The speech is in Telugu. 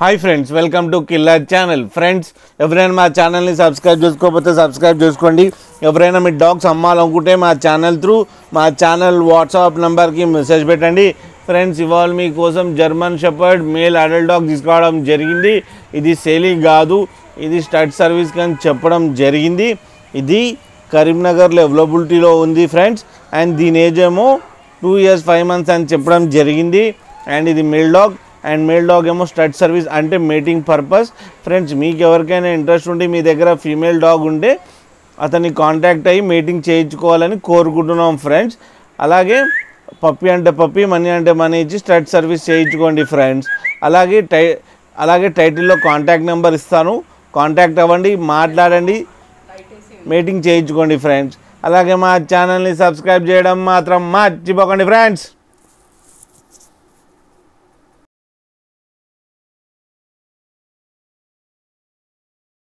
Hi friends, welcome to killer channel. Friends, ఎవరైనా మా ఛానల్ని సబ్స్క్రైబ్ చేసుకోకపోతే సబ్స్క్రైబ్ చేసుకోండి. ఎవరైనా మీ డాగ్స్ అమ్మాలనుకుంటే మా ఛానల్ వాట్సాప్ నెంబర్కి మెసేజ్ పెట్టండి. ఫ్రెండ్స్, ఇవాళ మీకోసం German shepherd male adult dog తీసుకోవడం జరిగింది. ఇది సేలింగ్ కాదు, ఇది స్టడ్ సర్వీస్ అని చెప్పడం జరిగింది. ఇది కరీంనగర్లో అవైలబిలిటీలో ఉంది ఫ్రెండ్స్. అండ్ దీని ఏజ్ ఏమో 2 years 5 months అని చెప్పడం జరిగింది. అండ్ ఇది male dog. And male dog ఏమో స్టడ్ సర్వీస్ అంటే మేటింగ్ పర్పస్. ఫ్రెండ్స్, మీకు ఎవరికైనా ఇంట్రెస్ట్ ఉంటే మీ దగ్గర ఫీమేల్ డాగ్ ఉంటే అతన్ని కాంటాక్ట్ అయ్యి మీటింగ్ చేయించుకోవాలని కోరుకుంటున్నాం ఫ్రెండ్స్. అలాగే పప్పీ అంటే పప్పీ, మనీ అంటే మనీ ఇచ్చి స్టడ్ సర్వీస్ చేయించుకోండి ఫ్రెండ్స్. అలాగే టైటిల్లో కాంటాక్ట్ నెంబర్ ఇస్తాను, కాంటాక్ట్ అవ్వండి, మాట్లాడండి, మీటింగ్ చేయించుకోండి ఫ్రెండ్స్. అలాగే మా ఛానల్ని సబ్స్క్రైబ్ చేయడం మాత్రం మర్చిపోకండి ఫ్రెండ్స్.